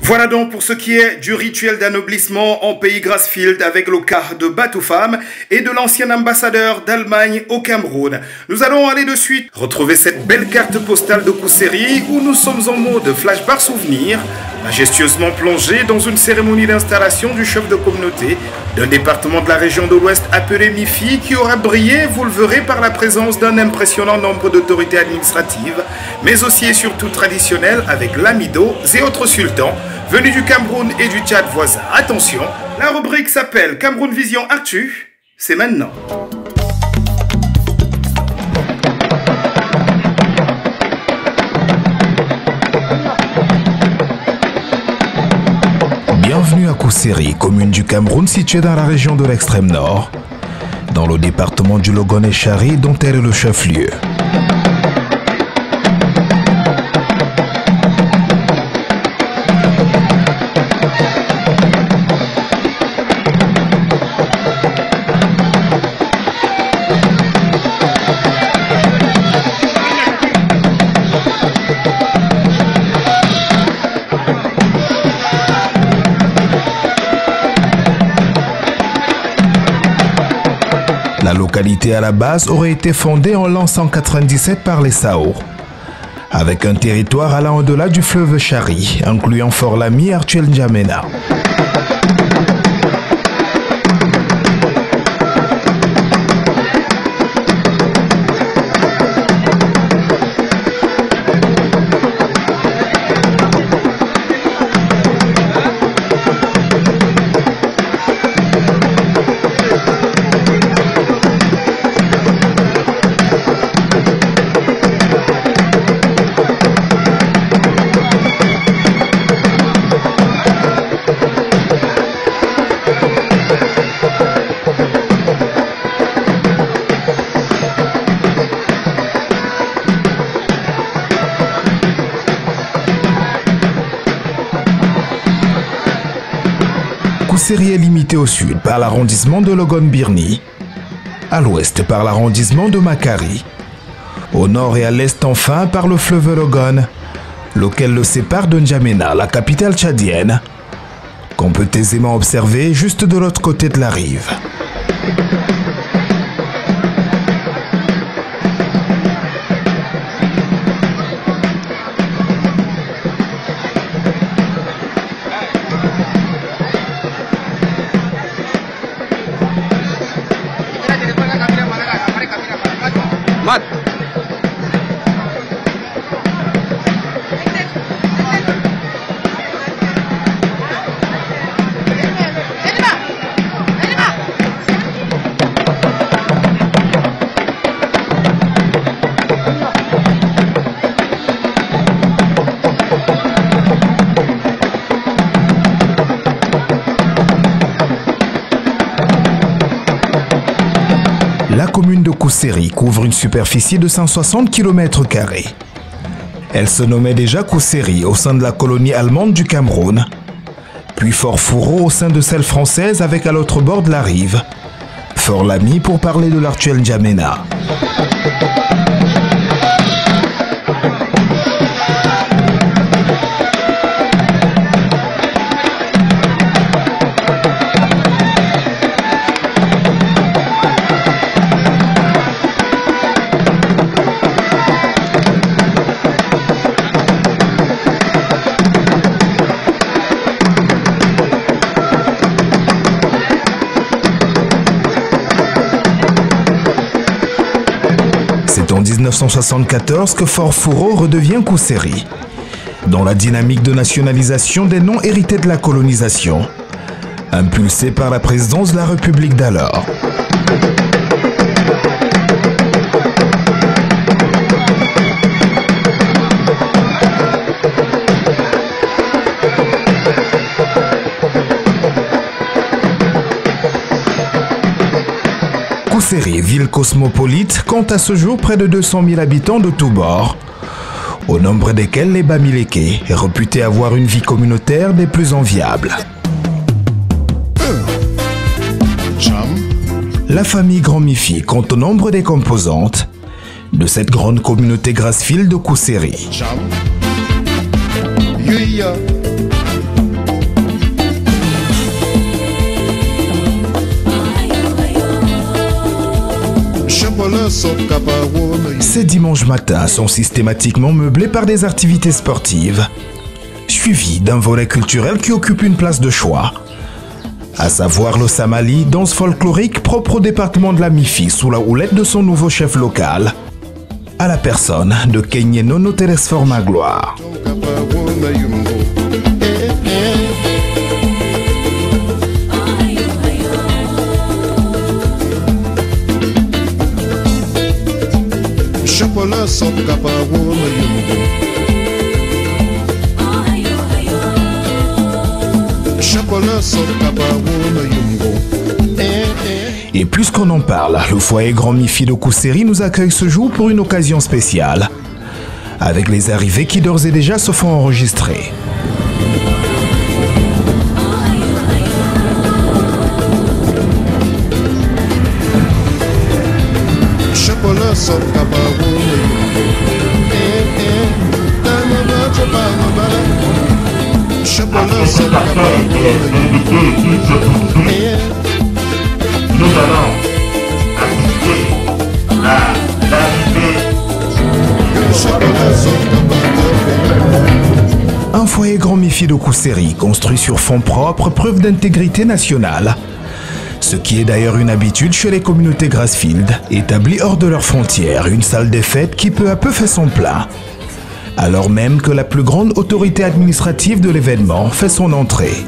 Voilà donc pour ce qui est du rituel d'anoblissement en pays Grassfield avec le cas de Batoufam et de l'ancien ambassadeur d'Allemagne au Cameroun. Nous allons aller de suite retrouver cette belle carte postale de Kousséry où nous sommes en mode flashback souvenir, majestueusement plongé dans une cérémonie d'installation du chef de communauté d'un département de la région de l'Ouest appelé Mifi qui aura brillé, vous le verrez, par la présence d'un impressionnant nombre d'autorités administratives, mais aussi et surtout traditionnelles avec l'Amido et autres sultans venus du Cameroun et du Tchad voisin. Attention, la rubrique s'appelle Cameroun Vision Actu, c'est maintenant. Bienvenue à Kousséry, commune du Cameroun située dans la région de l'extrême nord, dans le département du Logon-et-Chari dont elle est le chef-lieu. La localité à la base aurait été fondée en l'an 197 par les Sao, avec un territoire allant au-delà du fleuve Chari, incluant Fort Lamy et Artuel N'Djamena. Kousséry est limité au sud par l'arrondissement de Logon-Birni, à l'ouest par l'arrondissement de Makari, au nord et à l'est enfin par le fleuve Logon, lequel le sépare de N'Djamena, la capitale tchadienne, qu'on peut aisément observer juste de l'autre côté de la rive. La commune de Kousséry couvre une superficie de 160 km². Elle se nommait déjà Kousséry au sein de la colonie allemande du Cameroun, puis Fort Fourreau au sein de celle française avec à l'autre bord de la rive, Fort Lamy pour parler de l'Artuel N'Djamena. C'est en 1974 que Fort Fourreau redevient Kousséry, dans la dynamique de nationalisation des noms hérités de la colonisation, impulsée par la présidence de la République d'alors. Kousséry, ville cosmopolite, compte à ce jour près de 200 000 habitants de tous bords, au nombre desquels les Bamileke est réputé avoir une vie communautaire des plus enviables. La famille Grand Mifi compte au nombre des composantes de cette grande communauté Grassfield de Kousséry. Ces dimanches matins sont systématiquement meublés par des activités sportives, suivies d'un volet culturel qui occupe une place de choix, à savoir le Samali, danse folklorique propre au département de la Mifi sous la houlette de son nouveau chef local, à la personne de Kenye Nono Teresfor Magloire. Et puisqu'on en parle, le foyer Grand Mifi de Kousséry nous accueille ce jour pour une occasion spéciale, avec les arrivées qui d'ores et déjà se font enregistrer. Nous allons assister à l'arrivée. Un foyer Grand Mifi de Kousséry, construit sur fonds propres, preuve d'intégrité nationale. Ce qui est d'ailleurs une habitude chez les communautés Grassfield, établies hors de leurs frontières, une salle des fêtes qui peu à peu fait son plein. Alors même que la plus grande autorité administrative de l'événement fait son entrée.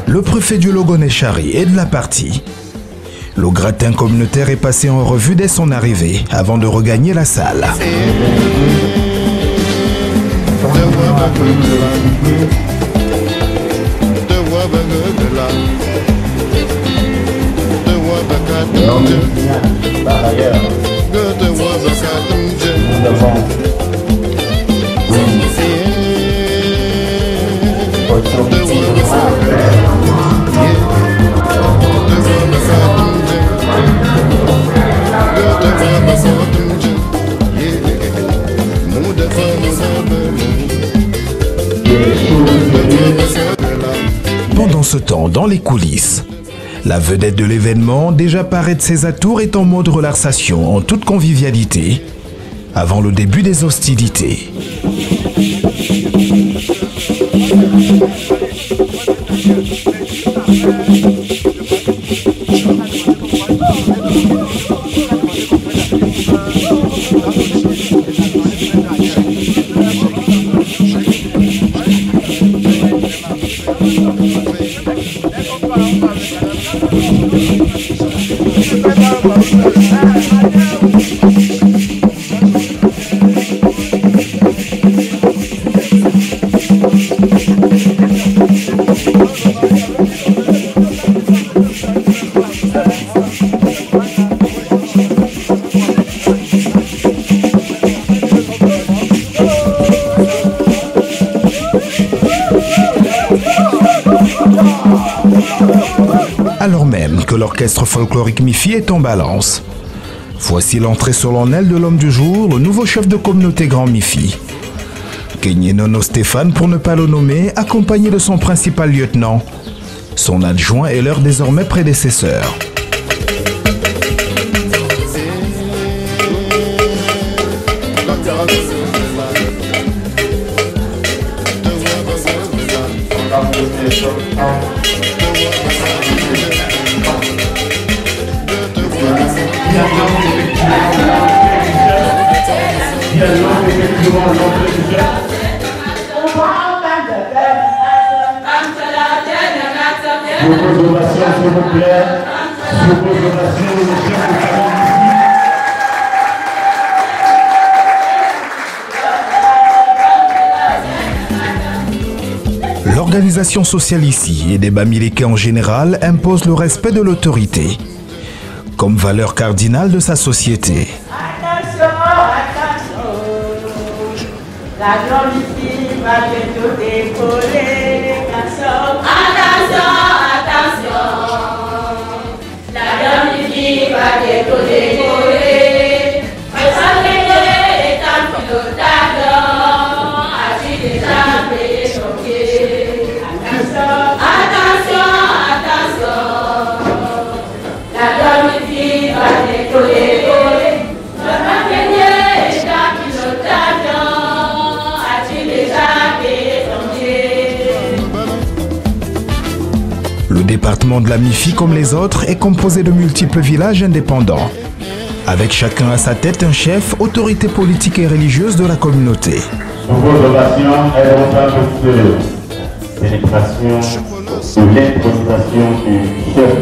Le préfet du Logon-et-Chari est de la partie. Le gratin communautaire est passé en revue dès son arrivée, avant de regagner la salle. Par ailleurs, nous avons Pendant ce temps, dans les coulisses, la vedette de l'événement déjà paraît de ses atours est en mode relaxation en toute convivialité avant le début des hostilités. Alors même que l'orchestre folklorique Mifi est en balance. Voici l'entrée solennelle de l'homme du jour, le nouveau chef de communauté Grand Mifi. Kenye Nono Stéphane, pour ne pas le nommer, accompagné de son principal lieutenant, son adjoint et leur désormais prédécesseur. L'organisation sociale ici et des Bamileke en général impose le respect de l'autorité comme valeur cardinale de sa société. Attention, attention, la grande ici va bientôt décoller. département de la MIFI, comme les autres, est composé de multiples villages indépendants, avec chacun à sa tête un chef, autorité politique et religieuse de la communauté. Pour vos donations, elles vont faire de célébration de l'intronisation du chef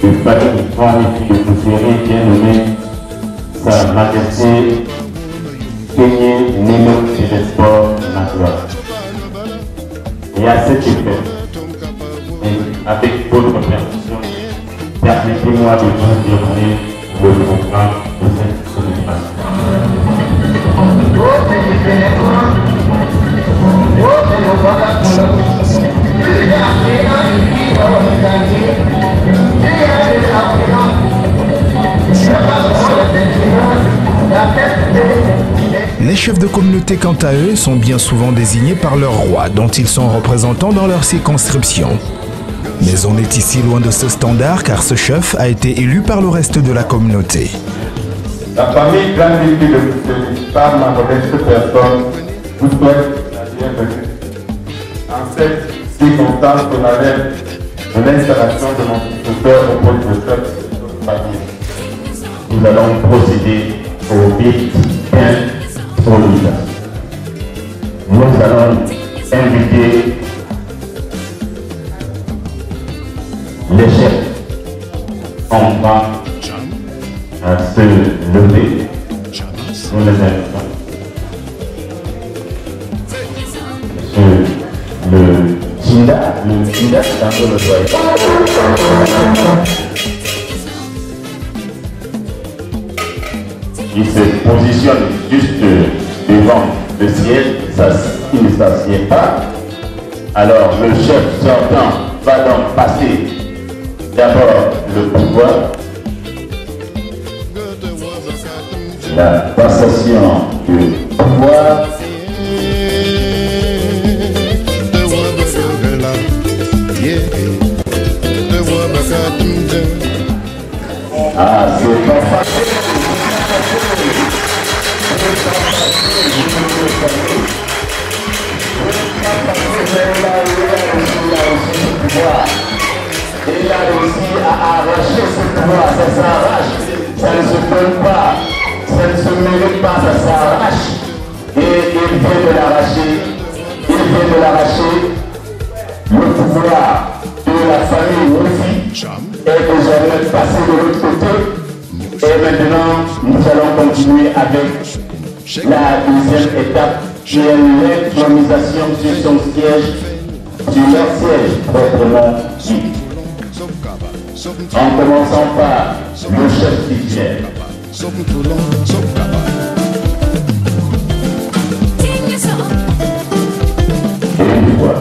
de famille magnifique de Pousséré, bien nommé Sa Majesté Peigné Nino Célesport Natoire. Et à cet effet, et avec votre permission, permettez-moi de vous donner le programme de cette célébration. Les chefs de communauté, quant à eux, sont bien souvent désignés par leur roi, dont ils sont représentants dans leur circonscription. Mais on est ici loin de ce standard, car ce chef a été élu par le reste de la communauté. La famille Grande Ville de Pousséré, par ma modeste personne, vous souhaite la bienvenue en cette circonstance solennelle de l'installation de mon successeur au poste de chef de notre famille. Nous allons procéder au rite solide. Nous allons inviter les chefs en bas à se lever. Nous les invitons. Le Tinda, c'est un peu le doigt. Il se positionne juste devant le ciel, il ne s'assied pas. Alors le chef sortant va donc passer d'abord le pouvoir, la passation du pouvoir. Ah, c'est pas facile. Il a réussi à arracher ce pouvoir, ça s'arrache, ça ne se donne pas, ça ne se mérite pas, ça s'arrache. Et il vient de l'arracher, le pouvoir de la famille Moufi est désormais passé de l'autre côté. Et maintenant, nous allons continuer avec la deuxième étape, qui est l'intronisation sur son siège, sur leur siège proprement dit. En commençant par le chef titulaire. Une fois.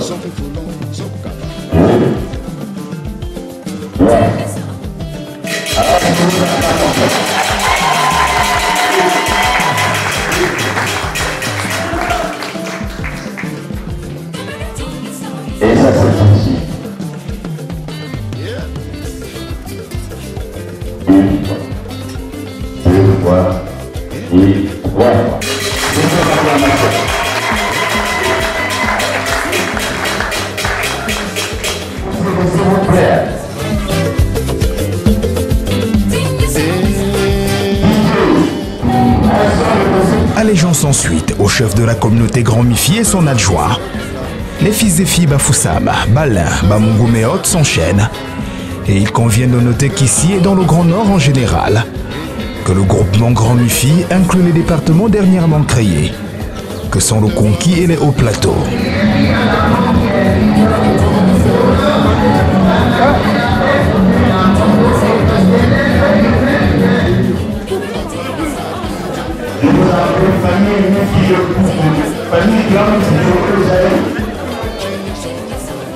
Et ça c'est ici. Une fois, deux fois, et trois fois. S'il vous plaît. Allégeance ensuite au chef de la communauté Grand Mifi et son adjoint. Les fils et filles Bafoussam, Balin, Bamungouméot s'enchaînent. Et il convient de noter qu'ici et dans le Grand Nord en général, que le groupement Grand Mifi inclut les départements dernièrement créés, que sont le Conquis et les Hauts Plateaux.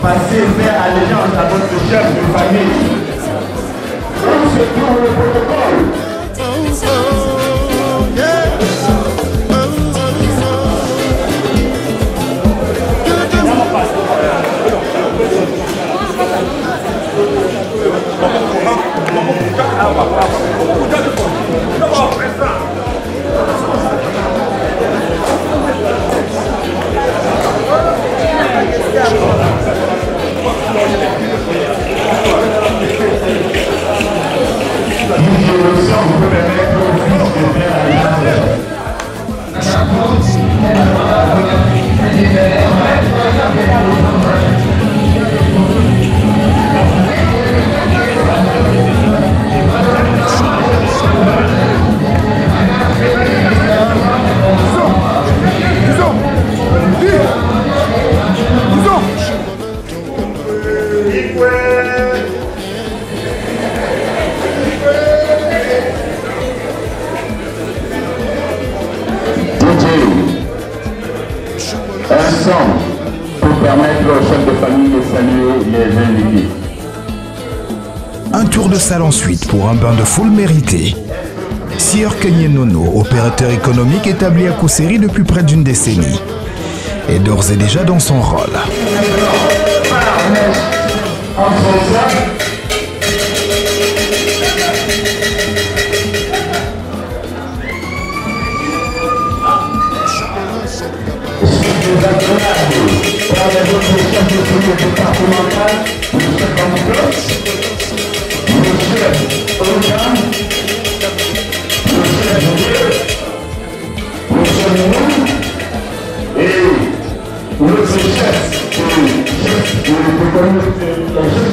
Passez faire allégeance à votre chef de famille. Où se trouve le protocole? Pour permettre aux chefs de famille de saluer les invités. Un tour de salle ensuite pour un bain de foule mérité. Sieur Kenye Nono, opérateur économique établi à Kousséri depuis près d'une décennie, est d'ores et déjà dans son rôle.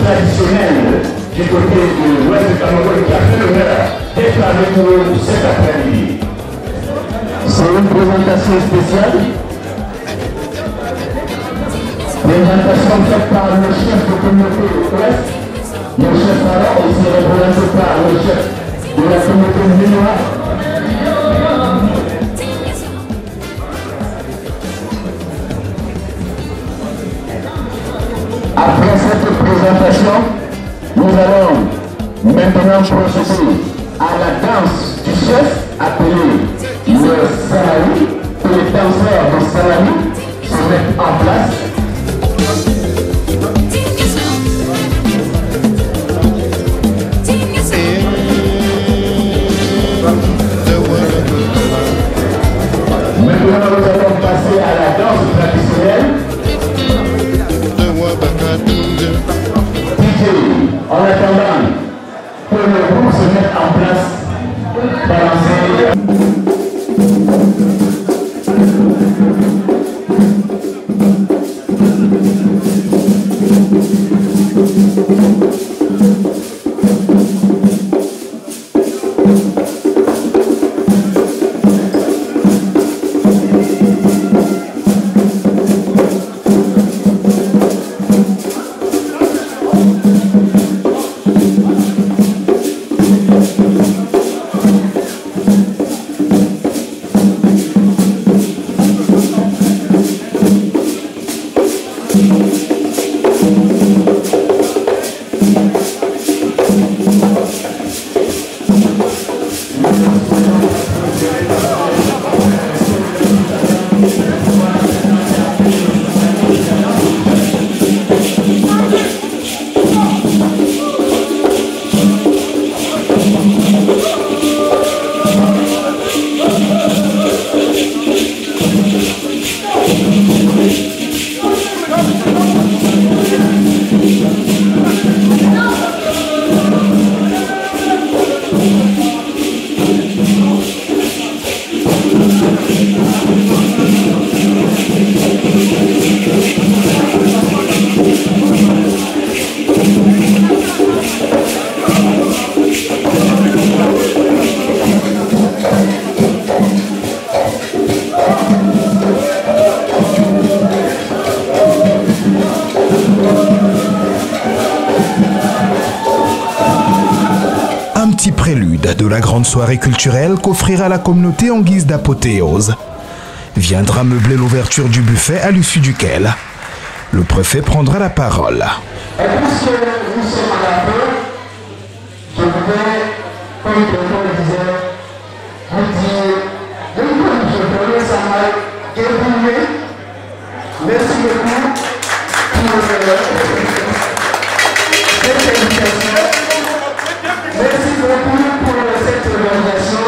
Traditionnel du côté de l'ouest du Cameroun qui a fait l'honneur d'être avec nous cet après-midi. C'est une présentation spéciale. Présentation faite par le chef de communauté de l'Ouest, le chef alors, il s'est représenté par le chef de la communauté minoise. Après cette présentation, nous allons maintenant procéder à la danse du chef appelé le salami. Tous les danseurs de salami se mettent en place. Maintenant, nous allons passer à la danse traditionnelle. En attendant que le groupe se mette en place, balancer. De la grande soirée culturelle qu'offrira la communauté en guise d'apothéose, viendra meubler l'ouverture du buffet à l'issue duquel le préfet prendra la parole. Et puisque nous sommes à la fin, je voudrais, comme le disait, vous dire, comme je voulais ça m'a ébranlé. Merci beaucoup pour cette invitation. Merci beaucoup pour cette organisation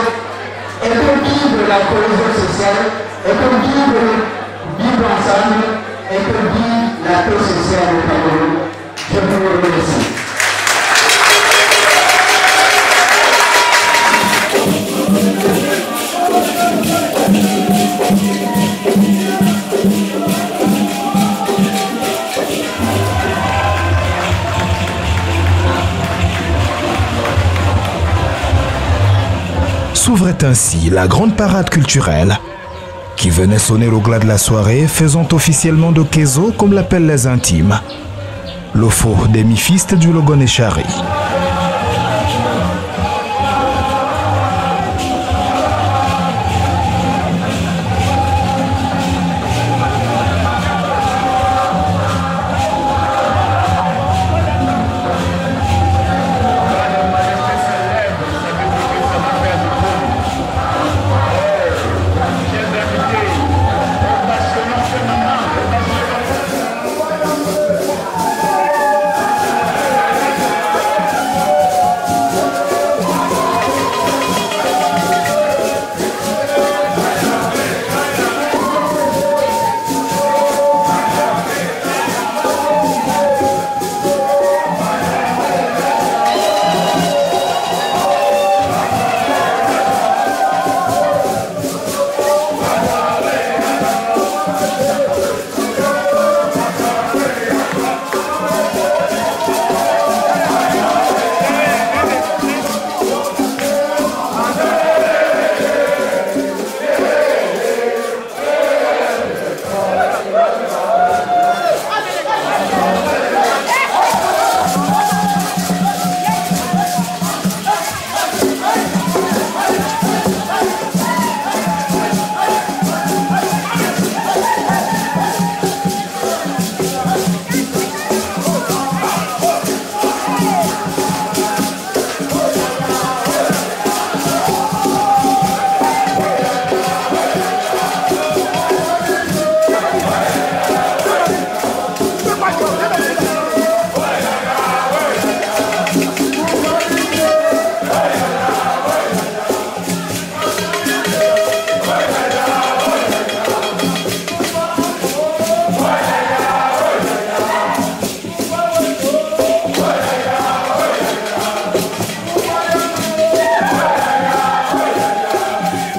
et comme guide de la cohésion sociale et comme guide de vivre ensemble et comme guide de la paix sociale au Cameroun. Je vous remercie. s'ouvrait ainsi la grande parade culturelle qui venait sonner le glas de la soirée, faisant officiellement de Kézo, comme l'appellent les intimes, le faux des mifistes du Logon Echari.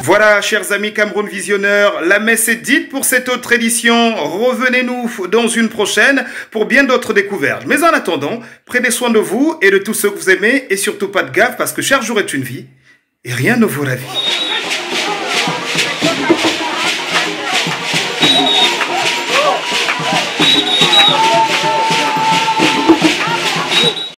Voilà, chers amis Cameroun Visionneurs, la messe est dite pour cette autre édition. Revenez-nous dans une prochaine pour bien d'autres découvertes. Mais en attendant, prenez soin de vous et de tous ceux que vous aimez et surtout pas de gaffe parce que chaque jour est une vie et rien ne vaut la vie.